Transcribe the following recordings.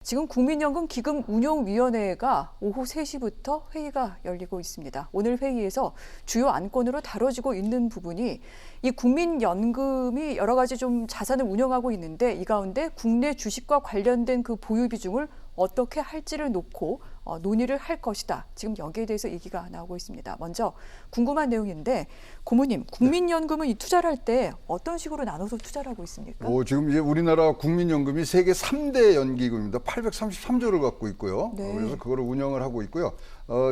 지금 국민연금 기금 운용위원회가 오후 3시부터 회의가 열리고 있습니다. 오늘 회의에서 주요 안건으로 다뤄지고 있는 부분이 이 국민연금이 여러 가지 좀 자산을 운영하고 있는데 이 가운데 국내 주식과 관련된 그 보유 비중을 어떻게 할지를 놓고 논의를 할 것이다. 지금 여기에 대해서 얘기가 나오고 있습니다. 먼저 궁금한 내용인데 고모님, 국민연금은 이 투자를 할 때 어떤 식으로 나눠서 투자를 하고 있습니까? 지금 이제 우리나라 국민연금이 세계 3대 연기금입니다. 833조를 갖고 있고요. 네. 그래서 그거를 운영을 하고 있고요.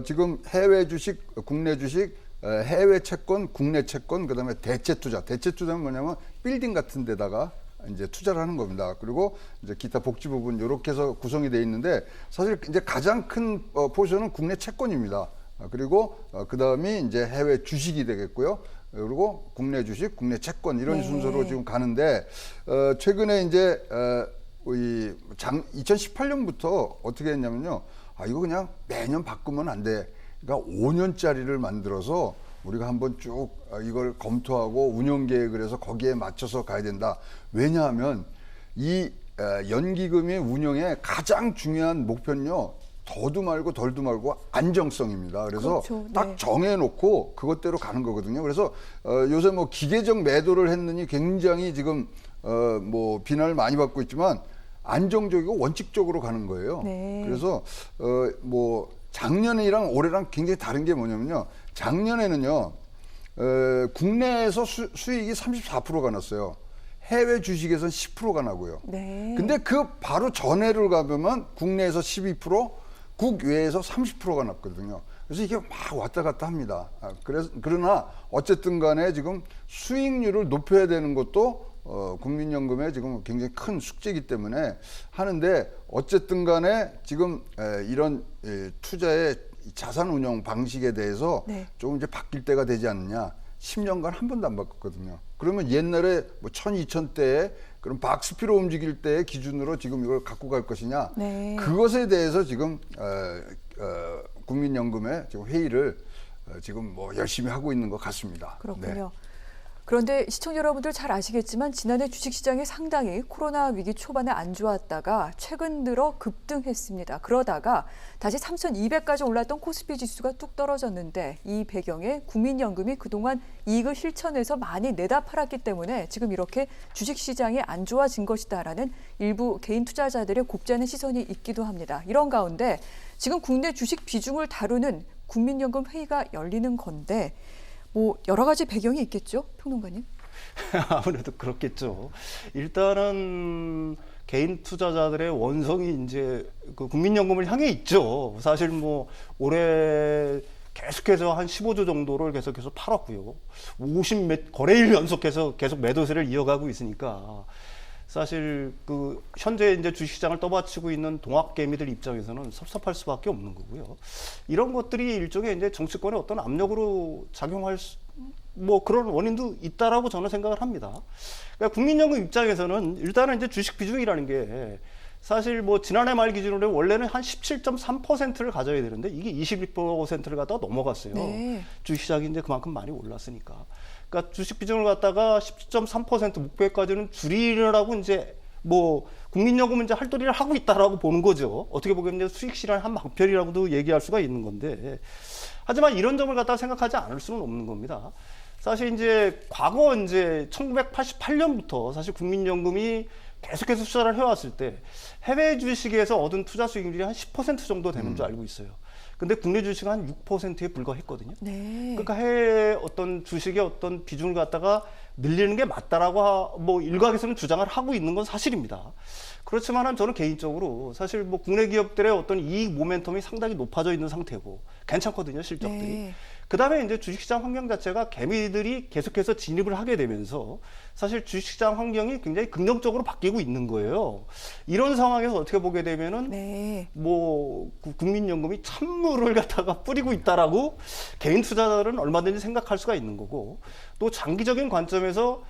지금 해외 주식, 국내 주식, 해외 채권, 국내 채권, 그다음에 대체 투자. 대체 투자는 뭐냐면 빌딩 같은 데다가 이제 투자를 하는 겁니다. 그리고 이제 기타 복지 부분 이렇게 해서 구성이 돼 있는데 사실 이제 가장 큰 포션은 국내 채권입니다. 그리고 그다음이 이제 해외 주식이 되겠고요. 그리고 국내 주식, 국내 채권 이런 순서로 지금 가는데 최근에 이제 2018년부터 어떻게 했냐면요. 이거 그냥 매년 바꾸면 안 돼. 그러니까 5년짜리를 만들어서 우리가 한번 쭉 이걸 검토하고 운영 계획을 해서 거기에 맞춰서 가야 된다. 왜냐하면 이 연기금의 운영의 가장 중요한 목표는요. 더도 말고 덜도 말고 안정성입니다. 그래서 그렇죠. 네. 딱 정해놓고 그것대로 가는 거거든요. 그래서 요새 뭐 기계적 매도를 했느니 굉장히 지금 뭐 비난을 많이 받고 있지만 안정적이고 원칙적으로 가는 거예요. 네. 그래서 뭐 작년이랑 올해랑 굉장히 다른 게 뭐냐면요. 작년에는요. 국내에서 수익이 34%가 났어요. 해외 주식에서는 10%가 나고요. 네. 근데 그 바로 전해를 가보면 국내에서 12%, 국외에서 30%가 났거든요. 그래서 이게 막 왔다 갔다 합니다. 그러나 어쨌든 간에 지금 수익률을 높여야 되는 것도 국민연금의 지금 굉장히 큰 숙제이기 때문에 하는데 어쨌든 간에 지금 이런 투자의 자산 운용 방식에 대해서 네. 조금 이제 바뀔 때가 되지 않느냐. 10년간 한 번도 안 바꿨거든요. 그러면 옛날에 뭐 1000, 2000대에 그럼 박스피로 움직일 때의 기준으로 지금 이걸 갖고 갈 것이냐. 네. 그것에 대해서 지금 국민연금의 지금 회의를 지금 뭐 열심히 하고 있는 것 같습니다. 그렇군요. 그런데 시청자 여러분들 잘 아시겠지만 지난해 주식시장이 상당히 코로나 위기 초반에 안 좋았다가 최근 들어 급등했습니다. 그러다가 다시 3,200까지 올랐던 코스피 지수가 뚝 떨어졌는데 이 배경에 국민연금이 그동안 이익을 실천해서 많이 내다 팔았기 때문에 지금 이렇게 주식시장이 안 좋아진 것이다라는 일부 개인 투자자들의 곱지 않은 시선이 있기도 합니다. 이런 가운데 지금 국내 주식 비중을 다루는 국민연금 회의가 열리는 건데 뭐 여러 가지 배경이 있겠죠, 평론가님? 아무래도 그렇겠죠. 일단은 개인 투자자들의 원성이 이제 그 국민연금을 향해 있죠. 사실 뭐 올해 계속해서 한 15조 정도를 계속해서 팔았고요. 50몇 거래일 연속해서 계속 매도세를 이어가고 있으니까 사실 그 현재 이제 주식시장을 떠받치고 있는 동학개미들 입장에서는 섭섭할 수밖에 없는 거고요. 이런 것들이 일종의 이제 정치권의 어떤 압력으로 작용할 뭐 그런 원인도 있다라고 저는 생각을 합니다. 그러니까 국민연금 입장에서는 일단은 이제 주식 비중이라는 게 사실 뭐 지난해 말 기준으로 원래는 한 17.3%를 가져야 되는데 이게 22%를 갖다가 넘어갔어요. 네. 주식시장이 이제 그만큼 많이 올랐으니까. 그러니까 주식 비중을 갖다가 17.3% 목표까지는 줄이려고 이제 뭐 국민연금은 이제 할도리를 하고 있다라고 보는 거죠. 어떻게 보면 이제 수익 실현 한 방편이라고도 얘기할 수가 있는 건데 하지만 이런 점을 갖다가 생각하지 않을 수는 없는 겁니다. 사실 이제 과거 이제 1988년부터 사실 국민연금이 계속해서 투자를 해왔을 때 해외 주식에서 얻은 투자 수익률이 한 10% 정도 되는 줄 알고 있어요. 근데 국내 주식은 한 6%에 불과했거든요. 네. 그러니까 해외 어떤 주식의 어떤 비중을 갖다가 늘리는 게 맞다라고 뭐 일각에서는 주장을 하고 있는 건 사실입니다. 그렇지만은 저는 개인적으로 사실 뭐 국내 기업들의 어떤 이익 모멘텀이 상당히 높아져 있는 상태고 괜찮거든요, 실적들이. 네. 그다음에 이제 주식시장 환경 자체가 개미들이 계속해서 진입을 하게 되면서 사실 주식시장 환경이 굉장히 긍정적으로 바뀌고 있는 거예요. 이런 상황에서 어떻게 보게 되면은 네. 뭐 국민연금이 찬물을 갖다가 뿌리고 있다라고 개인 투자자들은 얼마든지 생각할 수가 있는 거고 또 장기적인 관점에서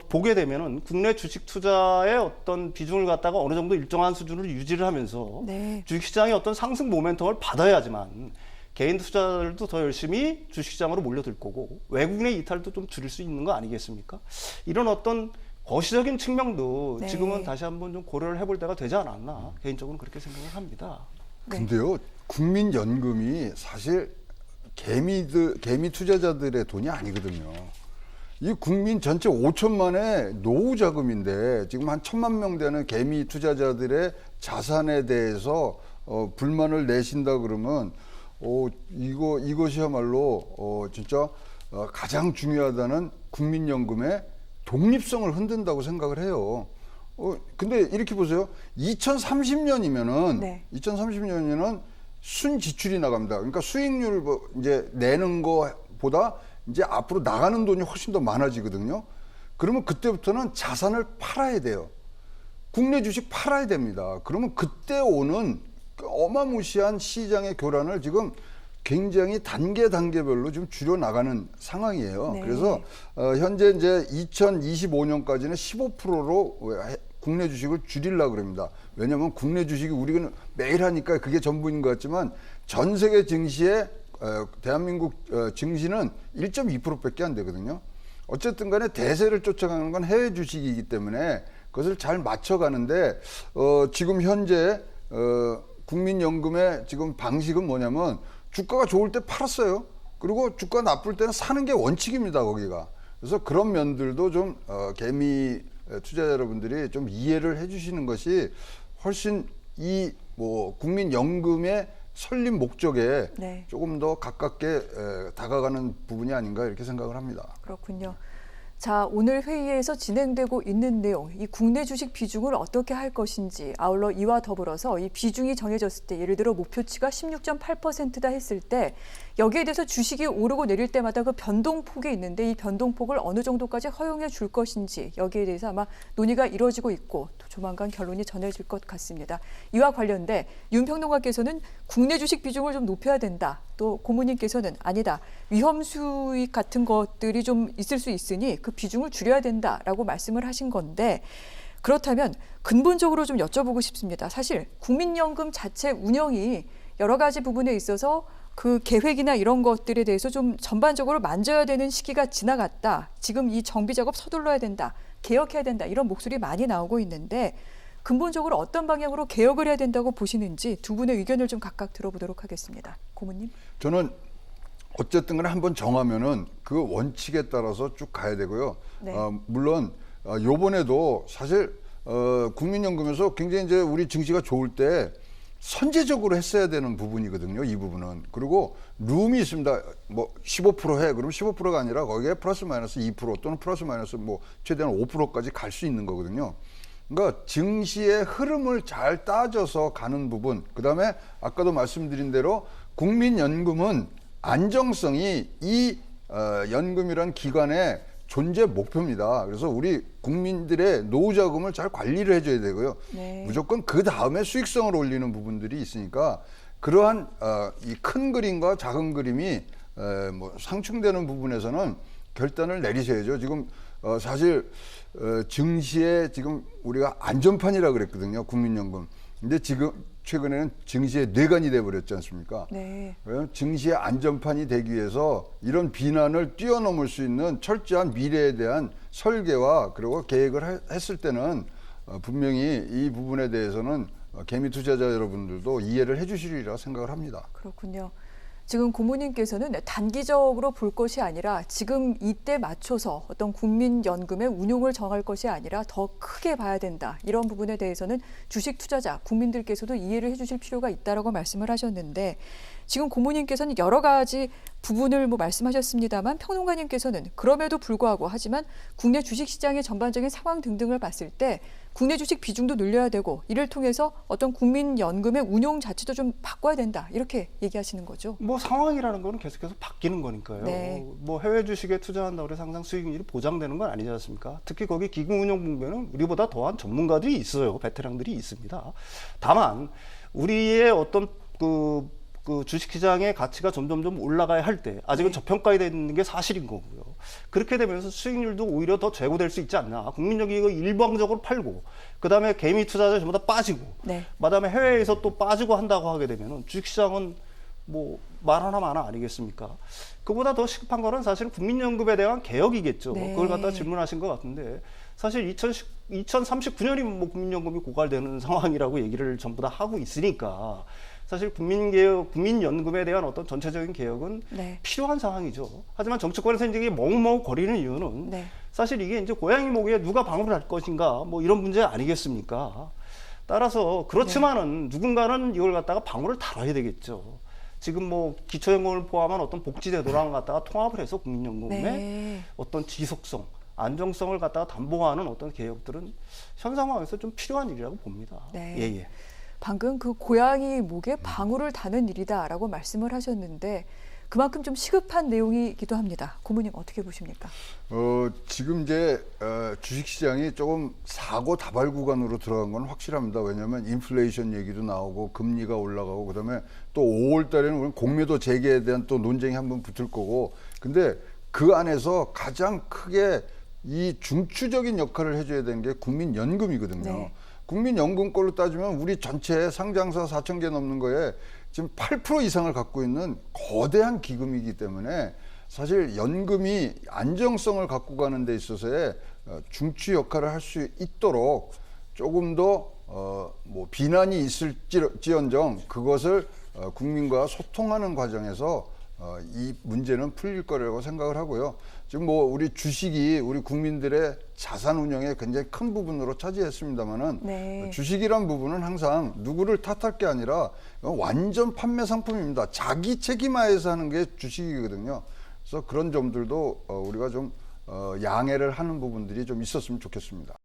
보게 되면은 국내 주식 투자의 어떤 비중을 갖다가 어느 정도 일정한 수준을 유지를 하면서 네. 주식시장의 어떤 상승 모멘텀을 받아야지만 개인 투자자들도 더 열심히 주식시장으로 몰려들 거고 외국인의 이탈도 좀 줄일 수 있는 거 아니겠습니까? 이런 어떤 거시적인 측면도 네. 지금은 다시 한번 좀 고려를 해볼 때가 되지 않았나 개인적으로 그렇게 생각을 합니다. 네. 근데요, 국민연금이 사실 개미 투자자들의 돈이 아니거든요. 이 국민 전체 5천만의 노후 자금인데 지금 한 1,000만 명 되는 개미 투자자들의 자산에 대해서 불만을 내신다 그러면 이것이야말로 진짜 가장 중요하다는 국민연금의 독립성을 흔든다고 생각을 해요. 근데 이렇게 보세요. 2030년이면은 네. 2030년이면 순지출이 나갑니다. 그러니까 수익률 이제 내는 거보다 이제 앞으로 나가는 돈이 훨씬 더 많아지거든요. 그러면 그때부터는 자산을 팔아야 돼요. 국내 주식 팔아야 됩니다. 그러면 그때 오는 그 어마무시한 시장의 교란을 지금 굉장히 단계별로 좀 줄여 나가는 상황이에요. 네. 그래서 현재 이제 2025년까지는 15%로 국내 주식을 줄이려고 그럽니다. 왜냐하면 국내 주식이 우리가 매일 하니까 그게 전부인 것 같지만 전 세계 증시에 대한민국 증시는 1.2%밖에 안 되거든요. 어쨌든 간에 대세를 쫓아가는 건 해외 주식이기 때문에 그것을 잘 맞춰가는데 지금 현재 국민연금의 지금 방식은 뭐냐면 주가가 좋을 때 팔았어요. 그리고 주가 나쁠 때는 사는 게 원칙입니다, 거기가. 그래서 그런 면들도 좀 개미 투자자 여러분들이 좀 이해를 해주시는 것이 훨씬 이 뭐 국민연금의 설립 목적에 네. 조금 더 가깝게 다가가는 부분이 아닌가 이렇게 생각을 합니다. 그렇군요. 자, 오늘 회의에서 진행되고 있는 내용, 이 국내 주식 비중을 어떻게 할 것인지, 아울러 이와 더불어서 이 비중이 정해졌을 때, 예를 들어 목표치가 16.8%다 했을 때 여기에 대해서 주식이 오르고 내릴 때마다 그 변동폭이 있는데 이 변동폭을 어느 정도까지 허용해 줄 것인지 여기에 대해서 아마 논의가 이루어지고 있고 또 조만간 결론이 전해질 것 같습니다. 이와 관련돼 윤 평론가께서는 국내 주식 비중을 좀 높여야 된다. 또 고모님께서는 아니다. 위험 수익 같은 것들이 좀 있을 수 있으니 그 비중을 줄여야 된다라고 말씀을 하신 건데 그렇다면 근본적으로 좀 여쭤보고 싶습니다. 사실 국민연금 자체 운영이 여러 가지 부분에 있어서 그 계획이나 이런 것들에 대해서 좀 전반적으로 만져야 되는 시기가 지나갔다. 지금 이 정비 작업 서둘러야 된다. 개혁해야 된다. 이런 목소리 많이 나오고 있는데 근본적으로 어떤 방향으로 개혁을 해야 된다고 보시는지 두 분의 의견을 좀 각각 들어보도록 하겠습니다. 고모님. 저는 어쨌든 간에 한번 정하면은 그 원칙에 따라서 쭉 가야 되고요. 네. 물론 요번에도 사실 국민연금에서 굉장히 이제 우리 증시가 좋을 때 선제적으로 했어야 되는 부분이거든요. 이 부분은. 그리고 룸이 있습니다. 뭐 15% 해. 그럼 15%가 아니라 거기에 플러스 마이너스 2% 또는 플러스 마이너스 뭐 최대한 5%까지 갈 수 있는 거거든요. 그러니까 증시의 흐름을 잘 따져서 가는 부분. 그다음에 아까도 말씀드린 대로 국민연금은 안정성이 이 연금이란 기관의 존재 목표입니다. 그래서 우리 국민들의 노후 자금을 잘 관리를 해줘야 되고요. 네. 무조건 그 다음에 수익성을 올리는 부분들이 있으니까 그러한 이 큰 그림과 작은 그림이 뭐 상충되는 부분에서는 결단을 내리셔야죠. 지금 사실 증시에 지금 우리가 안전판이라 그랬거든요. 국민연금. 근데 지금 최근에는 증시의 뇌관이 돼버렸지 않습니까? 네. 증시의 안전판이 되기 위해서 이런 비난을 뛰어넘을 수 있는 철저한 미래에 대한 설계와 그리고 계획을 했을 때는 분명히 이 부분에 대해서는 개미 투자자 여러분들도 이해를 해주시리라 생각을 합니다. 그렇군요. 지금 고모님께서는 단기적으로 볼 것이 아니라 지금 이때 맞춰서 어떤 국민연금의 운용을 정할 것이 아니라 더 크게 봐야 된다. 이런 부분에 대해서는 주식 투자자, 국민들께서도 이해를 해주실 필요가 있다라고 말씀을 하셨는데 지금 고모님께서는 여러 가지 부분을 말씀하셨습니다만 평론가님께서는 그럼에도 불구하고 하지만 국내 주식시장의 전반적인 상황 등등을 봤을 때 국내 주식 비중도 늘려야 되고 이를 통해서 어떤 국민연금의 운용 자체도 좀 바꿔야 된다. 이렇게 얘기하시는 거죠. 뭐 상황이라는 거는 계속해서 바뀌는 거니까요. 네. 뭐 해외 주식에 투자한다고 해서 항상 수익률이 보장되는 건 아니지 않습니까? 특히 거기 기금운용분배는 우리보다 더한 전문가들이 있어요. 베테랑들이 있습니다. 다만 우리의 어떤 그 주식시장의 가치가 점점점 올라가야 할 때 아직은 네. 저평가되어 있는 게 사실인 거고요. 그렇게 되면서 수익률도 오히려 더 제고될 수 있지 않나. 국민연금이 이거 일방적으로 팔고 그다음에 개미 투자자 전부 다 빠지고 네. 그다음에 해외에서 또 빠지고 한다고 하게 되면 주식시장은 뭐 말 하나 마나 아니겠습니까? 그보다 더 시급한 거는 사실 국민연금에 대한 개혁이겠죠. 네. 그걸 갖다 질문하신 것 같은데 사실 2039년이면 뭐 국민연금이 고갈되는 상황이라고 얘기를 전부 다 하고 있으니까 사실 국민연금에 대한 어떤 전체적인 개혁은 네. 필요한 상황이죠. 하지만 정치권에서 이제 이게 머뭇머뭇거리는 이유는 네. 사실 이게 이제 고양이 목에 누가 방울을 할 것인가 뭐 이런 문제 아니겠습니까? 따라서 그렇지만은 누군가는 이걸 갖다가 방울을 달아야 되겠죠. 지금 뭐 기초연금을 포함한 어떤 복지제도랑 갖다가 통합을 해서 국민연금의 네. 어떤 지속성, 안정성을 갖다가 담보하는 어떤 개혁들은 현 상황에서 좀 필요한 일이라고 봅니다. 네. 예, 예. 방금 그 고양이 목에 방울을 다는 일이다라고 말씀을 하셨는데 그만큼 좀 시급한 내용이기도 합니다. 고모님 어떻게 보십니까? 지금 이제 주식시장이 조금 사고 다발 구간으로 들어간 건 확실합니다. 왜냐하면 인플레이션 얘기도 나오고 금리가 올라가고 그다음에 또 5월 달에는 우리 공매도 재개에 대한 또 논쟁이 한번 붙을 거고 근데 그 안에서 가장 크게 이 중추적인 역할을 해줘야 되는 게 국민연금이거든요. 네. 국민연금 걸로 따지면 우리 전체 상장사 4,000개 넘는 거에 지금 8% 이상을 갖고 있는 거대한 기금이기 때문에 사실 연금이 안정성을 갖고 가는 데 있어서의 중추 역할을 할 수 있도록 조금 더 뭐 비난이 있을지언정 그것을 국민과 소통하는 과정에서 이 문제는 풀릴 거라고 생각을 하고요. 지금 뭐 우리 주식이 우리 국민들의 자산 운영에 굉장히 큰 부분으로 차지했습니다만은 네. 주식이란 부분은 항상 누구를 탓할 게 아니라 완전 판매 상품입니다. 자기 책임하에서 하는 게 주식이거든요. 그래서 그런 점들도 우리가 좀 양해를 하는 부분들이 좀 있었으면 좋겠습니다.